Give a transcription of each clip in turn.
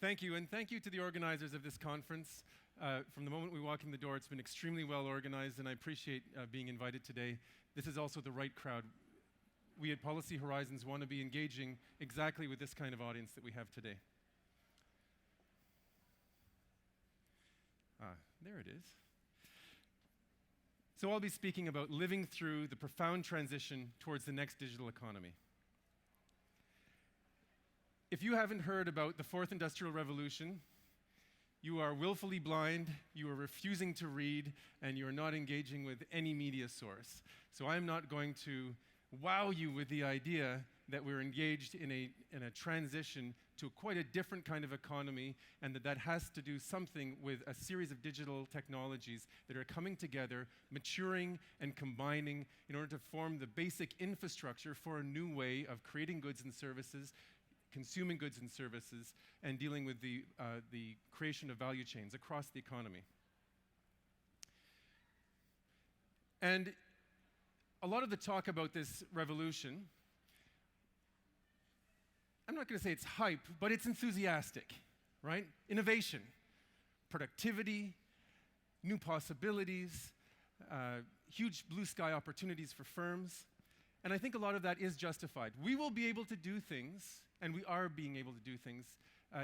Thank you, and thank you to the organizers of this conference. From the moment we walk in the door, it's been extremely well organized, and I appreciate being invited today. This is also the right crowd. We at Policy Horizons want to be engaging exactly with this kind of audience that we have today. There it is. So I'll be speaking about living through the profound transition towards the next digital economy. If you haven't heard about the fourth industrial revolution, you are willfully blind, you are refusing to read, and you are not engaging with any media source. So I'm not going to wow you with the idea that we're engaged in a transition to quite a different kind of economy, and that has to do something with a series of digital technologies that are coming together, maturing and combining in order to form the basic infrastructure for a new way of creating goods and services, consuming goods and services, and dealing with the creation of value chains across the economy. And a lot of the talk about this revolution, I'm not going to say it's hype, but it's enthusiastic, right? Innovation, productivity, new possibilities, huge blue sky opportunities for firms. And I think a lot of that is justified. We will be able to do things, and we are being able to do things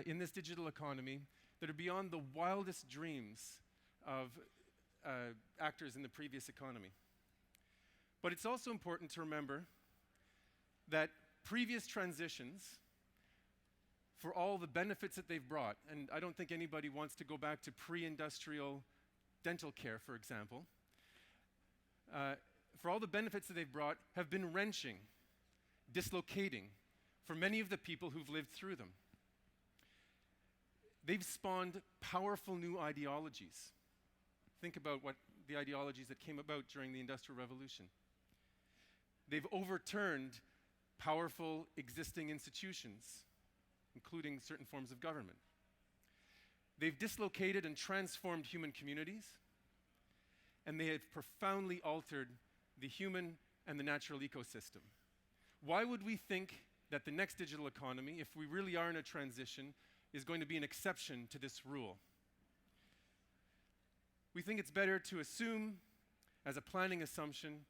in this digital economy that are beyond the wildest dreams of actors in the previous economy. But it's also important to remember that previous transitions, for all the benefits that they've brought, and I don't think anybody wants to go back to pre-industrial dental care, for example, for all the benefits that they've brought, have been wrenching, dislocating for many of the people who've lived through them. They've spawned powerful new ideologies. Think about what the ideologies that came about during the Industrial Revolution. They've overturned powerful existing institutions, including certain forms of government. They've dislocated and transformed human communities, and they have profoundly altered the human and the natural ecosystem. Why would we think that the next digital economy, if we really are in a transition, is going to be an exception to this rule? We think it's better to assume, as a planning assumption,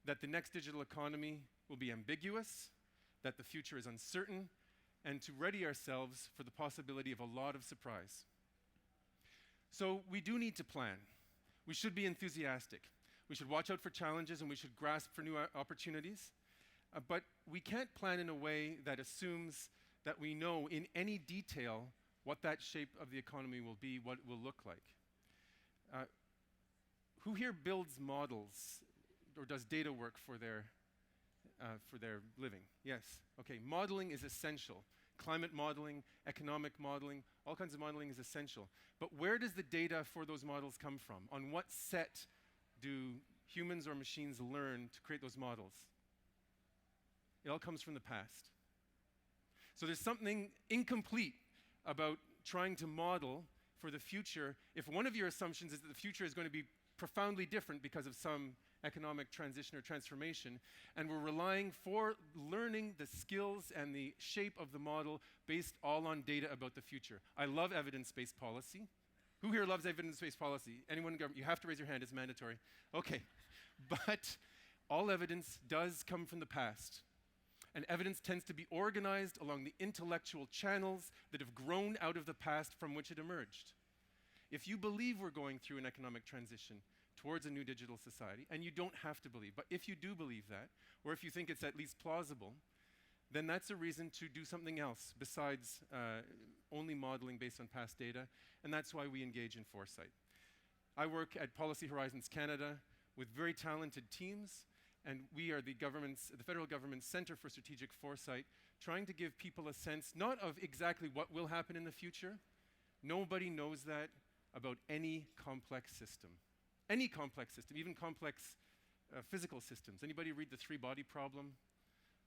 that the next digital economy will be ambiguous, that the future is uncertain, and to ready ourselves for the possibility of a lot of surprise. So we do need to plan. We should be enthusiastic. We should watch out for challenges, and we should grasp for new opportunities. But we can't plan in a way that assumes that we know in any detail what that shape of the economy will be, what it will look like. Who here builds models or does data work for their living? Yes. Okay, modeling is essential. Climate modeling, economic modeling, all kinds of modeling is essential. But where does the data for those models come from? On what set do humans or machines learn to create those models? It all comes from the past. So there's something incomplete about trying to model for the future if one of your assumptions is that the future is going to be profoundly different because of some economic transition or transformation, and we're relying for learning the skills and the shape of the model based all on data about the future. I love evidence-based policy. Who here loves evidence-based policy? Anyone in government? You have to raise your hand, it's mandatory. Okay, but all evidence does come from the past. And evidence tends to be organized along the intellectual channels that have grown out of the past from which it emerged. If you believe we're going through an economic transition towards a new digital society, and you don't have to believe, but if you do believe that, or if you think it's at least plausible, then that's a reason to do something else besides only modeling based on past data, and that's why we engage in foresight. I work at Policy Horizons Canada with very talented teams, and we are the federal government's Center for Strategic Foresight, trying to give people a sense not of exactly what will happen in the future. Nobody knows that about any complex system. Any complex system, even complex physical systems. Anybody read The Three-Body Problem,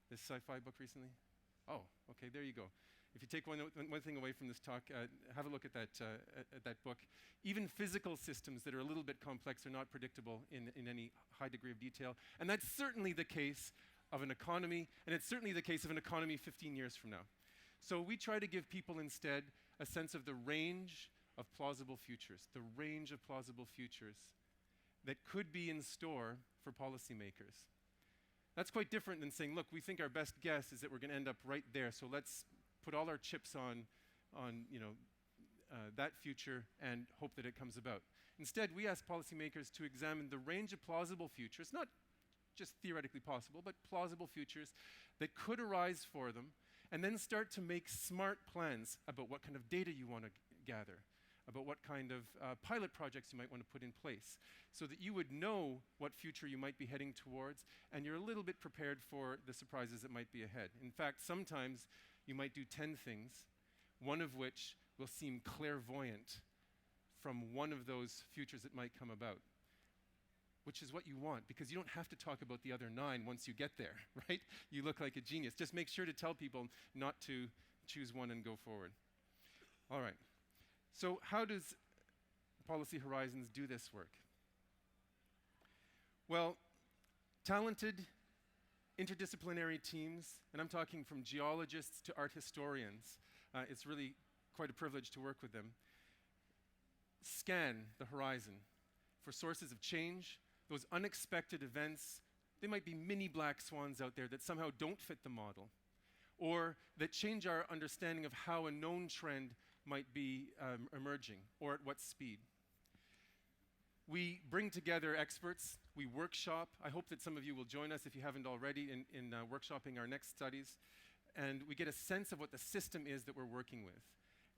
this sci-fi book recently? Oh, okay, there you go. If you take one thing away from this talk, have a look at that book. Even physical systems that are a little bit complex are not predictable in any high degree of detail. And that's certainly the case of an economy, and it's certainly the case of an economy 15 years from now. So we try to give people instead a sense of the range of plausible futures, the range of plausible futures that could be in store for policymakers. That's quite different than saying, look, we think our best guess is that we're going to end up right there, so let's put all our chips on that future and hope that it comes about. Instead, we ask policymakers to examine the range of plausible futures, not just theoretically possible, but plausible futures that could arise for them, and then start to make smart plans about what kind of data you want to gather, about what kind of pilot projects you might want to put in place, so that you would know what future you might be heading towards, and you're a little bit prepared for the surprises that might be ahead. In fact, sometimes you might do 10 things, one of which will seem clairvoyant from one of those futures that might come about, which is what you want, because you don't have to talk about the other 9 once you get there, right? You look like a genius. Just make sure to tell people not to choose one and go forward. All right. So how does Policy Horizons do this work? Well, talented interdisciplinary teams, and I'm talking from geologists to art historians, it's really quite a privilege to work with them, scan the horizon for sources of change, those unexpected events. They might be mini black swans out there that somehow don't fit the model, or that change our understanding of how a known trend might be emerging, or at what speed. We bring together experts, we workshop. I hope that some of you will join us if you haven't already in workshopping our next studies, and we get a sense of what the system is that we're working with,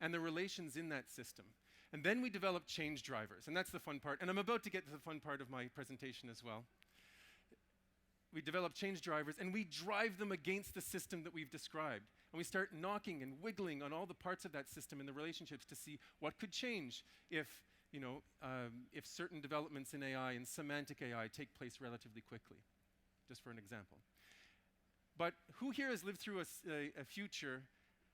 and the relations in that system. And then we develop change drivers, and that's the fun part, and I'm about to get to the fun part of my presentation as well. We develop change drivers, and we drive them against the system that we've described. And we start knocking and wiggling on all the parts of that system and the relationships to see what could change if certain developments in AI and semantic AI take place relatively quickly, just for an example. But who here has lived through a future,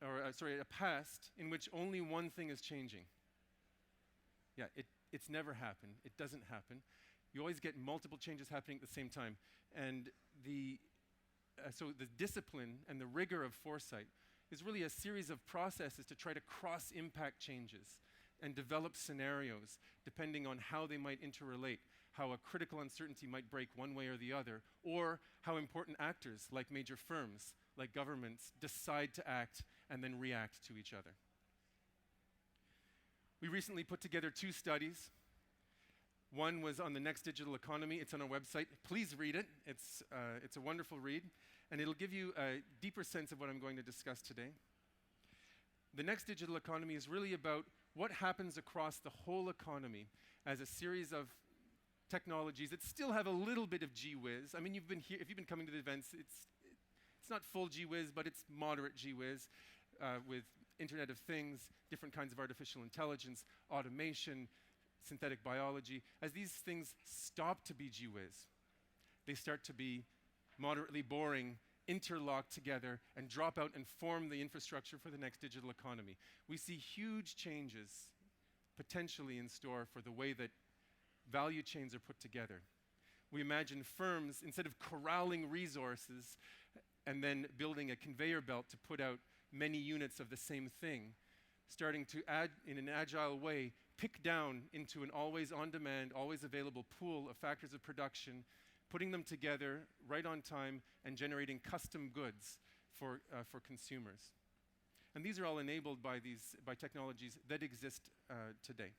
or a past, in which only one thing is changing? Yeah, it's never happened. It doesn't happen. You always get multiple changes happening at the same time. And so the discipline and the rigor of foresight is really a series of processes to try to cross-impact changes and develop scenarios depending on how they might interrelate, how a critical uncertainty might break one way or the other, or how important actors like major firms, like governments, decide to act and then react to each other. We recently put together 2 studies. One was on the next digital economy. It's on our website. Please read it. It's a wonderful read, and it'll give you a deeper sense of what I'm going to discuss today. The next digital economy is really about what happens across the whole economy as a series of technologies that still have a little bit of gee whiz. I mean, you've been here, if you've been coming to the events, it's not full gee whiz, but it's moderate gee whiz with Internet of Things, different kinds of artificial intelligence, automation, synthetic biology. As these things stop to be gee whiz, they start to be moderately boring, interlock together, and drop out and form the infrastructure for the next digital economy. We see huge changes potentially in store for the way that value chains are put together. We imagine firms, instead of corralling resources and then building a conveyor belt to put out many units of the same thing, starting to add, in an agile way, pick down into an always on-demand, always available pool of factors of production, putting them together right on time and generating custom goods for consumers. And these are all enabled by technologies that exist today.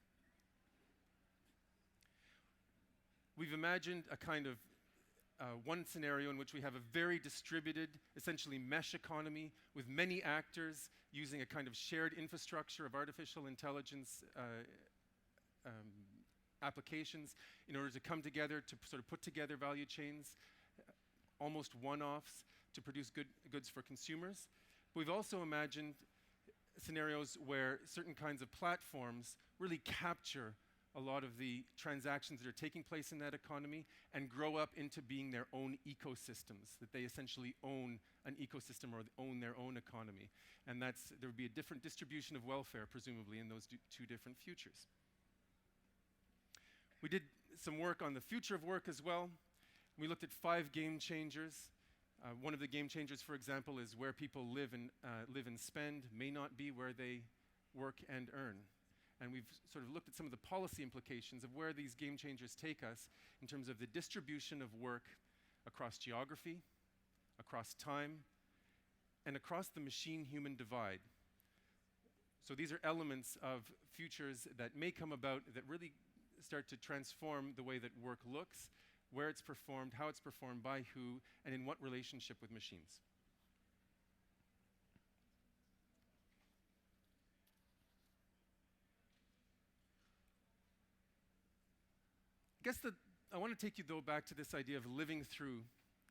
We've imagined a kind of one scenario in which we have a very distributed, essentially mesh economy with many actors using a kind of shared infrastructure of artificial intelligence applications in order to come together to sort of put together value chains, almost one-offs to produce goods for consumers. We've also imagined scenarios where certain kinds of platforms really capture a lot of the transactions that are taking place in that economy and grow up into being their own ecosystems, that they essentially own an ecosystem or own their own economy. And there would be a different distribution of welfare, presumably, in those 2 different futures. We did some work on the future of work as well. We looked at 5 game changers. One of the game changers, for example, is where people live and spend may not be where they work, and earn. And we've sort of looked at some of the policy implications of where these game changers take us in terms of the distribution of work across geography, across time, and across the machine-human divide. So these are elements of futures that may come about that really start to transform the way that work looks, where it's performed, how it's performed, by who, and in what relationship with machines. I guess I want to take you, though, back to this idea of living through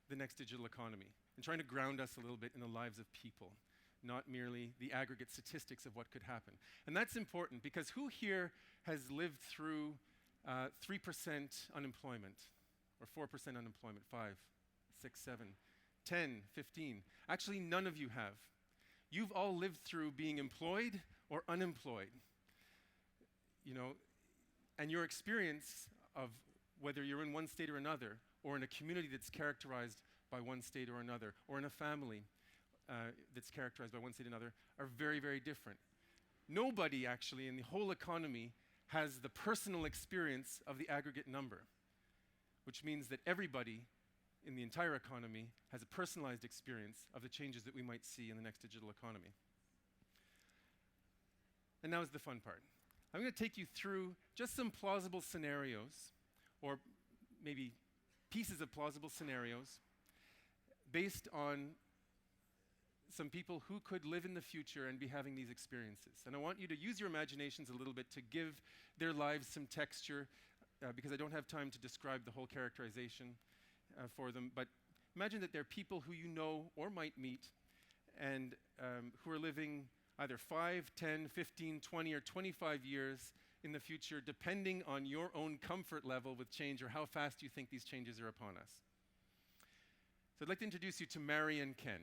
the next digital economy and trying to ground us a little bit in the lives of people, not merely the aggregate statistics of what could happen. And that's important because who here has lived through 3% unemployment or 4% unemployment, 5, 6, 7, 10, 15? Actually, none of you have. You've all lived through being employed or unemployed. You know, and your experience of whether you're in one state or another, or in a community that's characterized by one state or another, or in a family that's characterized by one state or another, are very, very different. Nobody actually in the whole economy has the personal experience of the aggregate number, which means that everybody in the entire economy has a personalized experience of the changes that we might see in the next digital economy. And now is the fun part. I'm going to take you through just some plausible scenarios, or maybe pieces of plausible scenarios, based on some people who could live in the future and be having these experiences. And I want you to use your imaginations a little bit to give their lives some texture, because I don't have time to describe the whole characterization for them. But imagine that they're people who you know or might meet, and who are living either 5, 10, 15, 20, or 25 years in the future, depending on your own comfort level with change or how fast you think these changes are upon us. So I'd like to introduce you to Mary and Ken.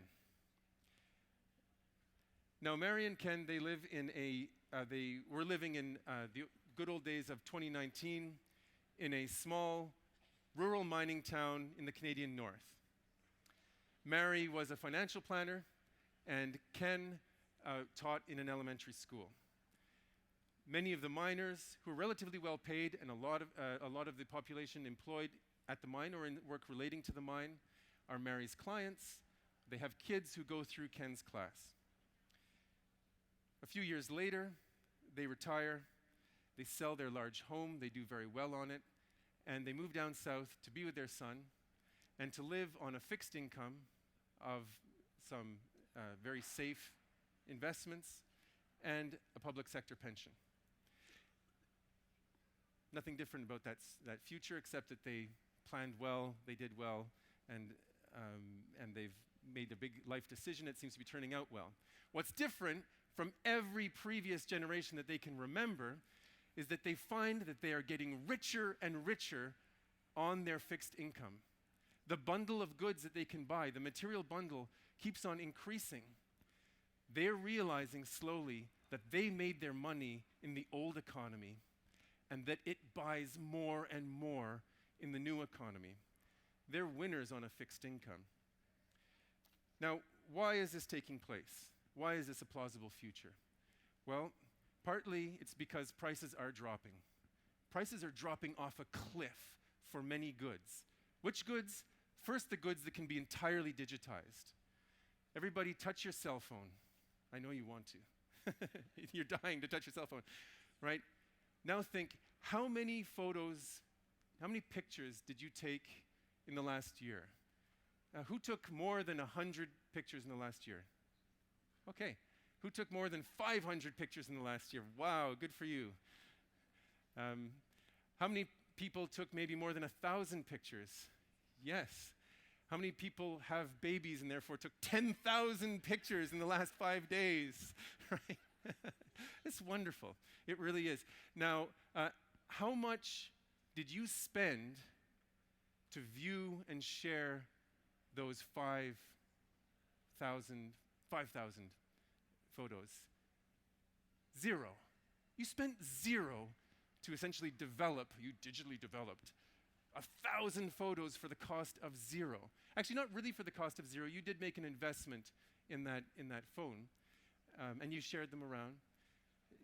Now, Mary and Ken, they live in they were living in the good old days of 2019 in a small rural mining town in the Canadian North. Mary was a financial planner, and Ken taught in an elementary school. Many of the miners, who are relatively well paid, and a lot of the population employed at the mine or in work relating to the mine, are Mary's clients. They have kids who go through Ken's class. A few years later, they retire, they sell their large home, they do very well on it, and they move down south to be with their son and to live on a fixed income of some very safe investments and a public sector pension. Nothing different about that future, except that they planned well, they did well, and they've made a big life decision. It seems to be turning out well. What's different from every previous generation that they can remember is that they find that they are getting richer and richer on their fixed income. The bundle of goods that they can buy, the material bundle, keeps on increasing. They're realizing slowly that they made their money in the old economy and that it buys more and more in the new economy. They're winners on a fixed income. Now, why is this taking place? Why is this a plausible future? Well, partly it's because prices are dropping. Prices are dropping off a cliff for many goods. Which goods? First, the goods that can be entirely digitized. Everybody touch your cell phone. I know you want to. You're dying to touch your cell phone, right? Now think, how many photos, how many pictures did you take in the last year? Who took more than 100 pictures in the last year? Okay. Who took more than 500 pictures in the last year? Wow, good for you. How many people took maybe more than 1,000 pictures? Yes. How many people have babies and therefore took 10,000 pictures in the last 5 days? Right? It's wonderful. It really is. Now, how much did you spend to view and share those 5,000 photos? Zero. You spent zero to essentially develop, you digitally developed 1,000 photos for the cost of zero. Actually, not really for the cost of zero. You did make an investment in that phone, and you shared them around.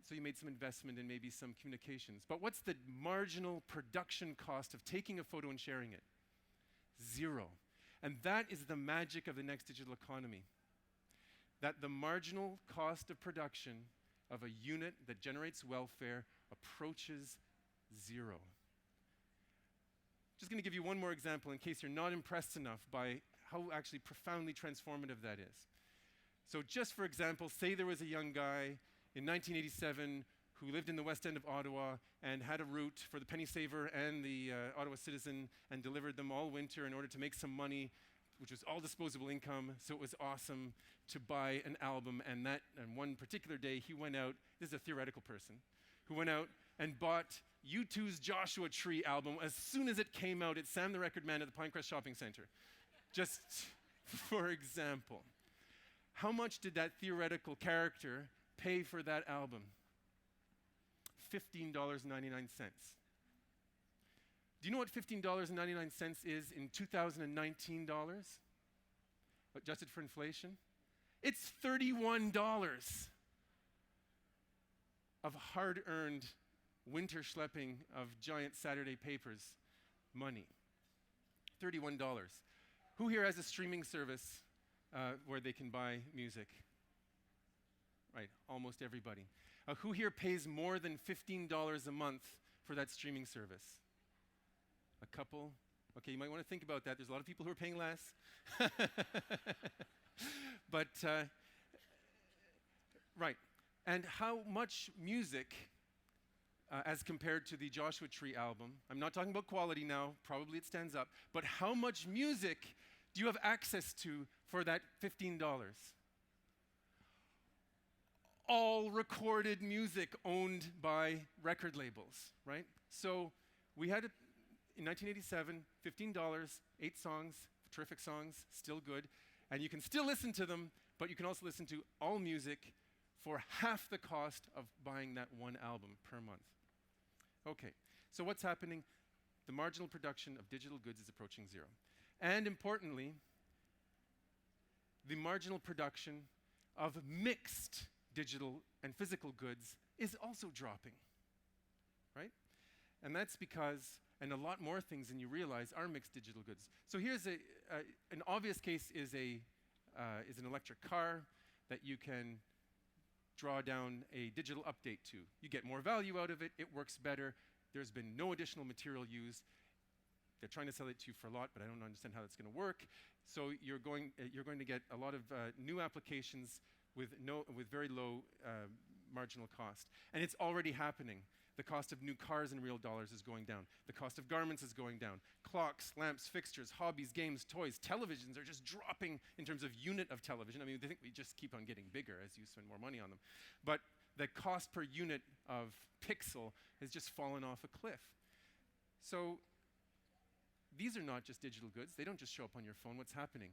so you made some investment in maybe some communications. But what's the marginal production cost of taking a photo and sharing it? Zero. And that is the magic of the next digital economy. That the marginal cost of production of a unit that generates welfare approaches zero. Just going to give you one more example in case you're not impressed enough by how actually profoundly transformative that is. So just for example, say there was a young guy in 1987 who lived in the West End of Ottawa and had a route for the Penny Saver and the Ottawa Citizen and delivered them all winter in order to make some money, which was all disposable income, so it was awesome to buy an album. And one particular day he went out, this is a theoretical person, who went out and bought U2's Joshua Tree album as soon as it came out at Sam the Record Man at the Pinecrest Shopping Centre. Just for example. How much did that theoretical character pay for that album? $15.99. Do you know what $15.99 is in 2019 dollars? Adjusted for inflation? It's $31 of hard-earned winter schlepping of giant Saturday papers money. $31. Who here has a streaming service where they can buy music? Right, almost everybody. Who here pays more than $15 a month for that streaming service? A couple? Okay, you might want to think about that. There's a lot of people who are paying less. But, right. And how much music, as compared to the Joshua Tree album, I'm not talking about quality now, probably it stands up, but how much music do you have access to for that $15? All recorded music owned by record labels, right? So we had, in 1987, $15, 8 songs, terrific songs, still good, and you can still listen to them, but you can also listen to all music for half the cost of buying that one album per month. Okay, so what's happening? The marginal production of digital goods is approaching zero. And importantly, the marginal production of mixed digital and physical goods is also dropping, right? And that's because, and a lot more things than you realize are mixed digital goods. So here's an obvious case is an electric car that you can draw down a digital update to. You get more value out of it, it works better, there's been no additional material used. They're trying to sell it to you for a lot, but I don't understand how that's going to work. So you're going to get a lot of new applications with very low marginal cost. And it's already happening. The cost of new cars in real dollars is going down. The cost of garments is going down. Clocks, lamps, fixtures, hobbies, games, toys, televisions are just dropping in terms of unit of television. I mean, they think we just keep on getting bigger as you spend more money on them. But the cost per unit of pixel has just fallen off a cliff. So these are not just digital goods. They don't just show up on your phone. What's happening?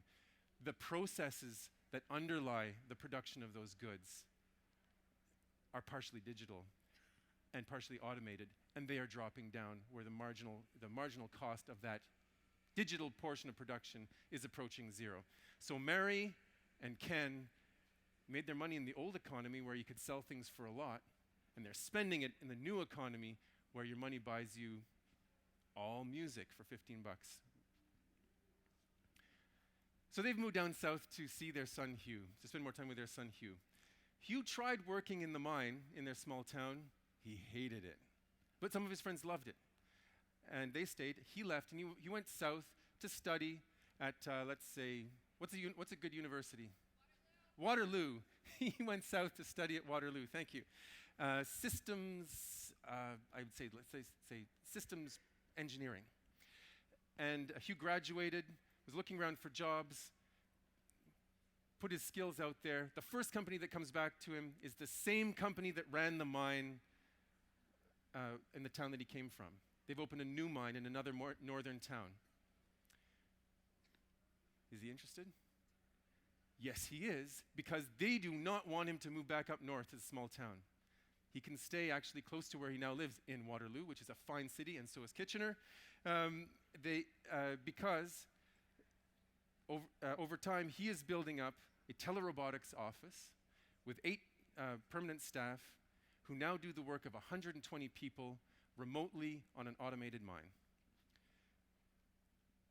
The processes that underlie the production of those goods are partially digital and partially automated, and they are dropping down where the marginal cost of that digital portion of production is approaching zero. So Mary and Ken made their money in the old economy where you could sell things for a lot, and they're spending it in the new economy where your money buys you all music for 15 bucks. So they've moved down south to see their son Hugh, to spend more time with their son Hugh. Hugh tried working in the mine in their small town. He hated it. But some of his friends loved it. And they stayed. He left, and he went south to study at, let's say, what's a good university? Waterloo. He went south to study at Waterloo. Thank you. Systems, I would say, let's say systems engineering. And Hugh graduated, was looking around for jobs, put his skills out there. The first company that comes back to him is the same company that ran the mine in the town that he came from. They've opened a new mine in another more northern town. Is he interested? Yes, he is, because they do not want him to move back up north to the small town. He can stay actually close to where he now lives in Waterloo, which is a fine city, and so is Kitchener, because over time he is building up a telerobotics office with 8 permanent staff who now do the work of 120 people remotely on an automated mine.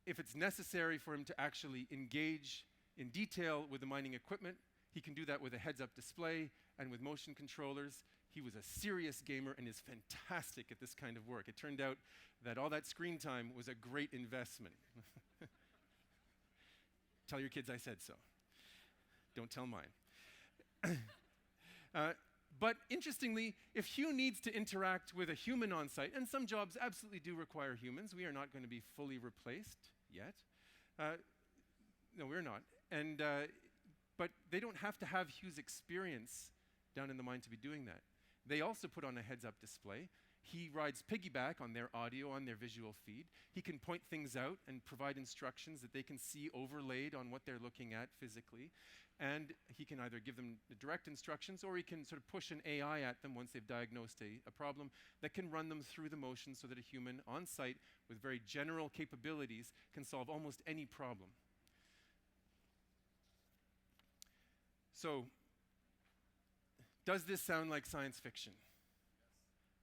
If it's necessary for him to actually engage in detail with the mining equipment, he can do that with a heads-up display and with motion controllers. He was a serious gamer and is fantastic at this kind of work. It turned out that all that screen time was a great investment. Tell your kids I said so. Don't tell mine. But interestingly, if Hugh needs to interact with a human on site, and some jobs absolutely do require humans, we are not going to be fully replaced yet. No, we're not. But they don't have to have Hugh's experience down in the mine to be doing that. They also put on a heads-up display. He rides piggyback on their audio, on their visual feed. He can point things out and provide instructions that they can see overlaid on what they're looking at physically. And he can either give them the direct instructions, or he can sort of push an AI at them once they've diagnosed a problem that can run them through the motions so that a human on site with very general capabilities can solve almost any problem. So, does this sound like science fiction?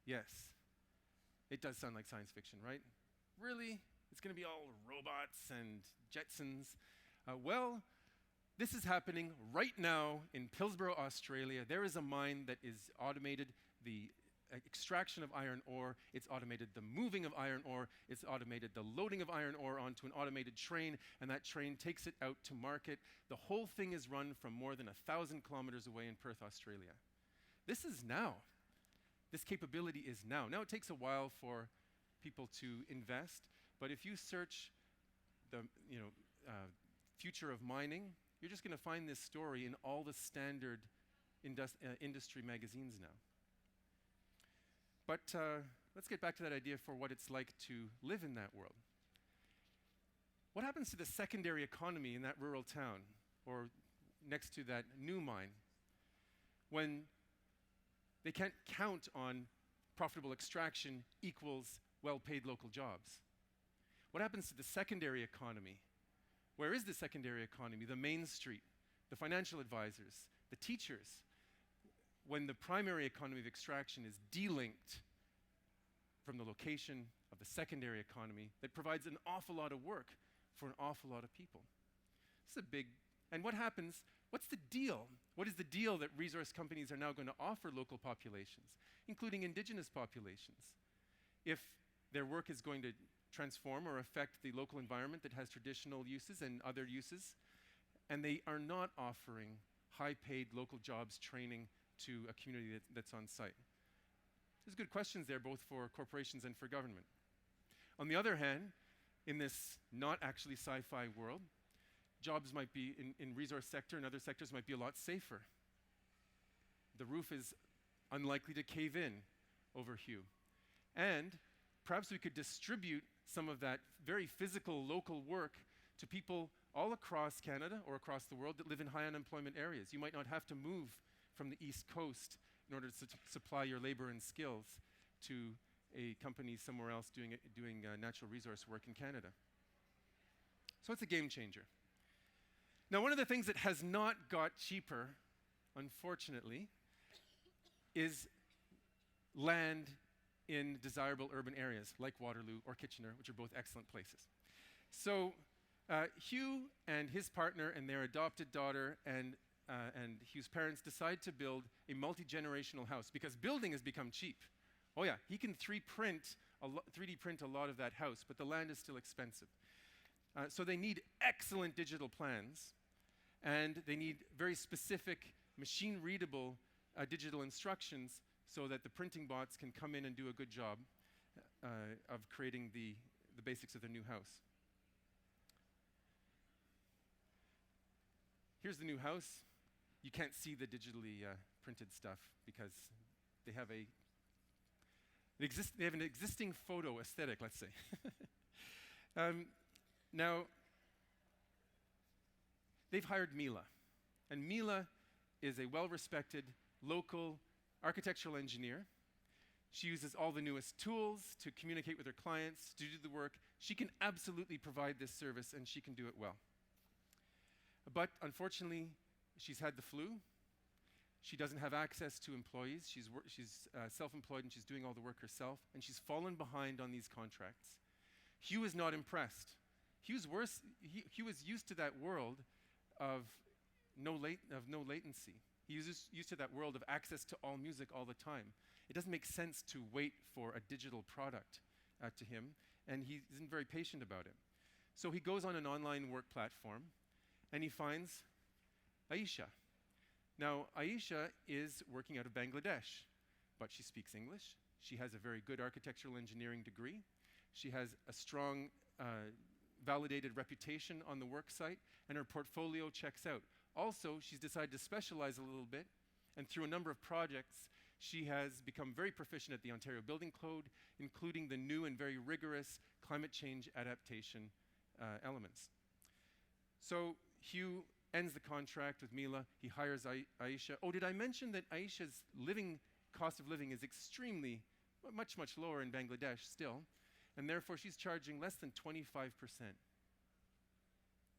Yes. It does sound like science fiction, right? Really? It's going to be all robots and Jetsons? Well, this is happening right now in Pillsboro, Australia. There is a mine that is automated the extraction of iron ore. It's automated the moving of iron ore. It's automated the loading of iron ore onto an automated train, and that train takes it out to market. The whole thing is run from more than 1,000 kilometers away in Perth, Australia. This is now. This capability is now. Now it takes a while for people to invest, but if you search the future of mining, you're just going to find this story in all the standard industry magazines now. But let's get back to that idea for what it's like to live in that world. What happens to the secondary economy in that rural town or next to that new mine when they can't count on profitable extraction equals well-paid local jobs? What happens to the secondary economy? Where is the secondary economy? The main street, the financial advisors, the teachers, when the primary economy of extraction is delinked from the location of the secondary economy that provides an awful lot of work for an awful lot of people. This is a big, and what happens, what's the deal? What is the deal that resource companies are now going to offer local populations, including indigenous populations, if their work is going to transform or affect the local environment that has traditional uses and other uses, and they are not offering high-paid local jobs training to a community that's on site? There's good questions there, both for corporations and for government. On the other hand, in this not actually sci-fi world, jobs might be in resource sector and other sectors might be a lot safer. The roof is unlikely to cave in over Hugh. And perhaps we could distribute some of that very physical local work to people all across Canada or across the world that live in high unemployment areas. You might not have to move from the East Coast in order to supply your labor and skills to a company somewhere else doing natural resource work in Canada. So it's a game changer. Now, one of the things that has not got cheaper, unfortunately, is land in desirable urban areas like Waterloo or Kitchener, which are both excellent places. So Hugh and his partner and their adopted daughter and Hugh's parents decide to build a multi-generational house because building has become cheap. Oh yeah, he can 3D print a lot of that house, but the land is still expensive. So they need excellent digital plans, and they need very specific machine-readable digital instructions so that the printing bots can come in and do a good job of creating the basics of their new house. Here's the new house. You can't see the digitally printed stuff because they have an existing photo aesthetic, let's say. Now, they've hired Mila. And Mila is a well-respected local architectural engineer. She uses all the newest tools to communicate with her clients, to do the work. She can absolutely provide this service, and she can do it well. But unfortunately, she's had the flu. She doesn't have access to employees. She's self-employed and she's doing all the work herself, and she's fallen behind on these contracts. Hugh is not impressed. Hugh was used to that world of no latency. He was used to that world of access to all music all the time. It doesn't make sense to wait for a digital product to him, and he isn't very patient about it. So he goes on an online work platform, and he finds Aisha. Now, Aisha is working out of Bangladesh, but she speaks English. She has a very good architectural engineering degree. She has a strong, validated reputation on the work site, and her portfolio checks out. Also, she's decided to specialize a little bit, and through a number of projects, she has become very proficient at the Ontario Building Code, including the new and very rigorous climate change adaptation elements. So Hugh ends the contract with Mila. He hires Aisha. Oh, did I mention that Aisha's cost of living is extremely, much lower in Bangladesh still, and therefore she's charging less than 25%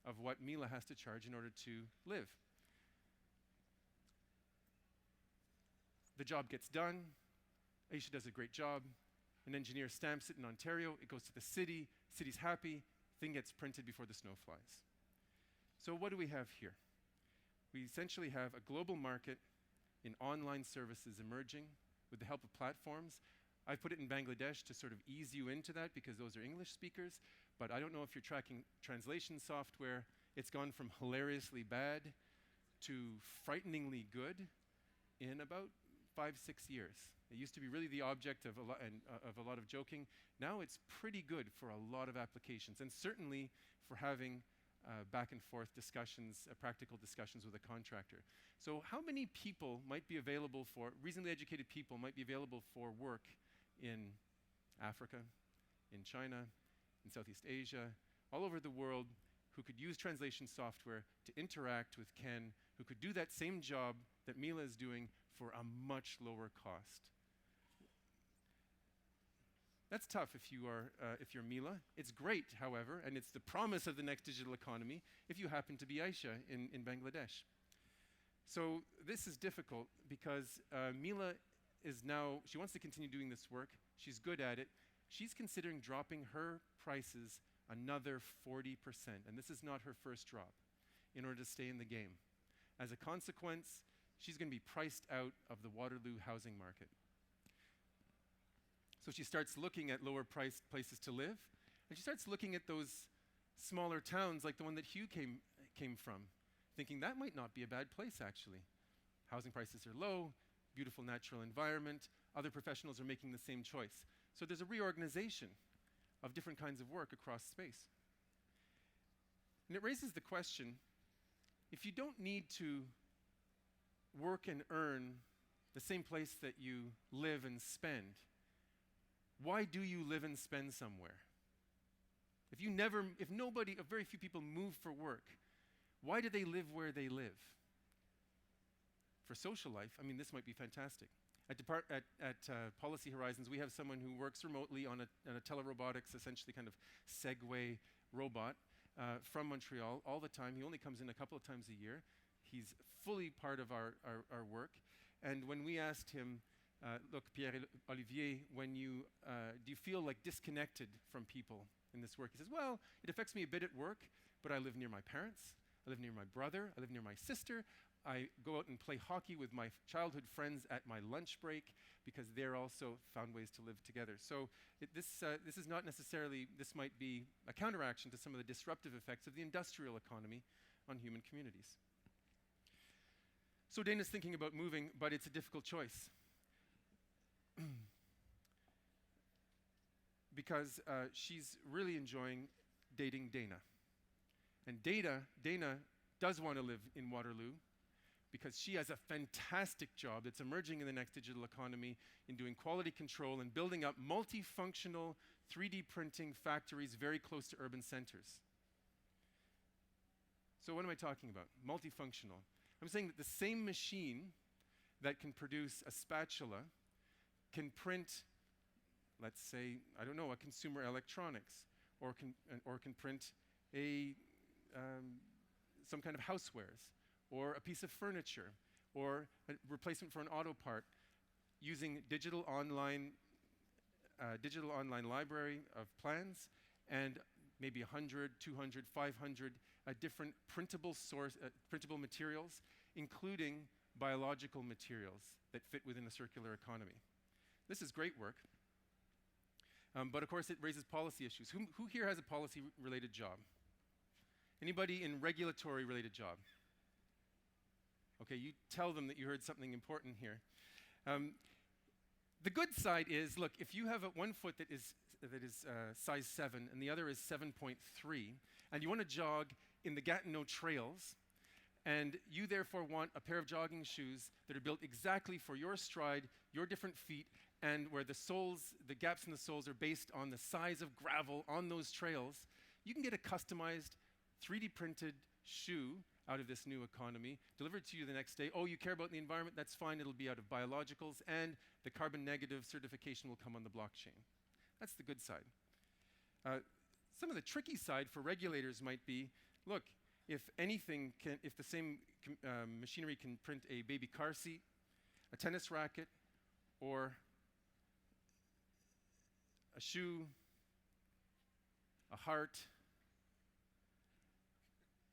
of what Mila has to charge in order to live. The job gets done. Aisha does a great job. An engineer stamps it in Ontario. It goes to the city. City's happy. Thing gets printed before the snow flies. So what do we have here? We essentially have a global market in online services emerging with the help of platforms. I put it in Bangladesh to sort of ease you into that because those are English speakers, but I don't know if you're tracking translation software. It's gone from hilariously bad to frighteningly good in about 5-6 years. It used to be really the object of a lot of joking. Now it's pretty good for a lot of applications, and certainly for having back and forth discussions, practical discussions with a contractor. So how many people might be available for, reasonably educated people might be available for work in Africa, in China, in Southeast Asia, all over the world, who could use translation software to interact with Ken, who could do that same job that Mila is doing for a much lower cost? That's tough if you're Mila. It's great, however, and it's the promise of the next digital economy if you happen to be Aisha in Bangladesh. So this is difficult because Mila is now, she wants to continue doing this work. She's good at it. She's considering dropping her prices another 40%, and this is not her first drop, in order to stay in the game. As a consequence, she's going to be priced out of the Waterloo housing market. So she starts looking at lower priced places to live, and she starts looking at those smaller towns like the one that Hugh came from, thinking that might not be a bad place actually. Housing prices are low, beautiful natural environment, other professionals are making the same choice. So there's a reorganization of different kinds of work across space. And it raises the question, if you don't need to work and earn the same place that you live and spend, why do you live and spend somewhere? If very few people move for work, why do they live where they live? For social life, I mean, this might be fantastic. At Policy Horizons, we have someone who works remotely on a telerobotics, essentially kind of Segway robot from Montreal all the time. He only comes in a couple of times a year. He's fully part of our work. And when we asked him, look, Pierre-Olivier, do you feel like disconnected from people in this work? He says, well, it affects me a bit at work, but I live near my parents, I live near my brother, I live near my sister. I go out and play hockey with my childhood friends at my lunch break because they're also found ways to live together. So this is not necessarily, this might be a counteraction to some of the disruptive effects of the industrial economy on human communities. So Dana's thinking about moving, but it's a difficult choice. Because she's really enjoying dating Dana. And Dana does want to live in Waterloo because she has a fantastic job that's emerging in the next digital economy in doing quality control and building up multifunctional 3D printing factories very close to urban centers. So what am I talking about? Multifunctional. I'm saying that the same machine that can produce a spatula can print, let's say, I don't know, a consumer electronics, or can print some kind of housewares, or a piece of furniture, or a replacement for an auto part using digital online library of plans and maybe 100, 200, 500 different printable materials, including biological materials that fit within a circular economy. This is great work, but of course it raises policy issues. Who here has a policy-related job? Anybody in regulatory-related job? Okay, you tell them that you heard something important here. The good side is, look, if you have one foot that is size 7 and the other is 7.3, and you want to jog in the Gatineau trails, and you therefore want a pair of jogging shoes that are built exactly for your stride, your different feet, and where the gaps in the soles are based on the size of gravel on those trails, you can get a customized 3D printed shoe out of this new economy, delivered to you the next day. Oh, you care about the environment? That's fine. It'll be out of biologicals, and the carbon negative certification will come on the blockchain. That's the good side. Some of the tricky side for regulators might be, look, if the same machinery can print a baby car seat, a tennis racket, or a shoe, a heart,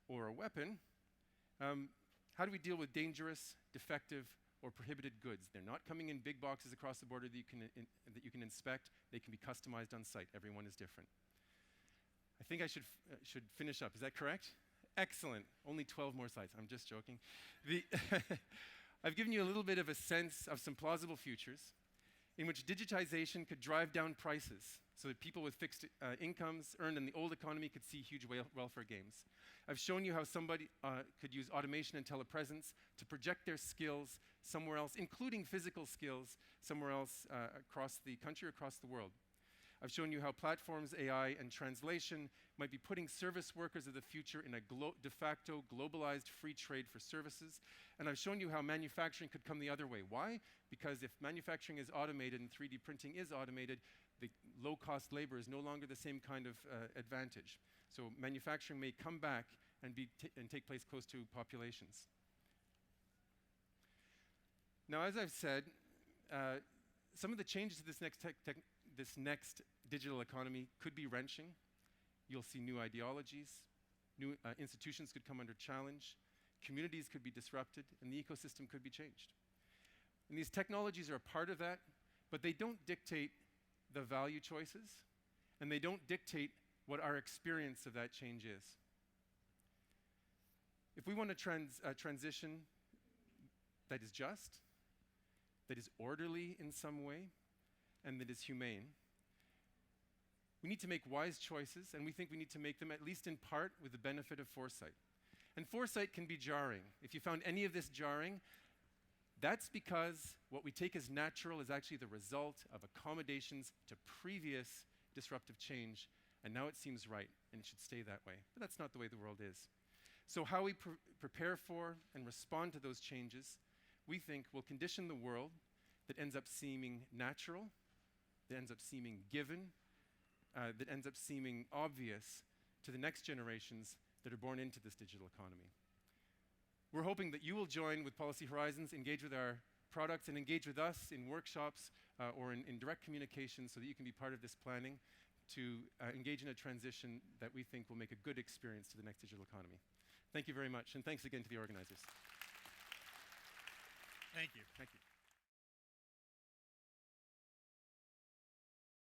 or a weapon, how do we deal with dangerous, defective, or prohibited goods? They're not coming in big boxes across the border that you can inspect. They can be customized on site. Everyone is different. I think I should finish up. Is that correct? Excellent. Only 12 more slides. I'm just joking. I've given you a little bit of a sense of some plausible futures in which digitization could drive down prices so that people with fixed incomes earned in the old economy could see huge welfare gains. I've shown you how somebody could use automation and telepresence to project their skills somewhere else, including physical skills, somewhere else across the country, across the world. I've shown you how platforms, AI, and translation might be putting service workers of the future in a de facto globalized free trade for services. And I've shown you how manufacturing could come the other way. Why? Because if manufacturing is automated and 3D printing is automated, the low-cost labor is no longer the same kind of advantage. So manufacturing may come back and take place close to populations. Now, as I've said, some of the changes to this next digital economy could be wrenching. You'll see new ideologies, new institutions could come under challenge, communities could be disrupted, and the ecosystem could be changed. And these technologies are a part of that, but they don't dictate the value choices, and they don't dictate what our experience of that change is. If we want a transition that is just, that is orderly in some way, and that is humane, we need to make wise choices, and we think we need to make them at least in part with the benefit of foresight. And foresight can be jarring. If you found any of this jarring, that's because what we take as natural is actually the result of accommodations to previous disruptive change, and now it seems right, and it should stay that way. But that's not the way the world is. So how we prepare for and respond to those changes, we think will condition the world that ends up seeming natural, that ends up seeming given, that ends up seeming obvious to the next generations that are born into this digital economy. We're hoping that you will join with Policy Horizons, engage with our products, and engage with us in workshops or in direct communication so that you can be part of this planning to engage in a transition that we think will make a good experience to the next digital economy. Thank you very much, and thanks again to the organizers. Thank you. Thank you.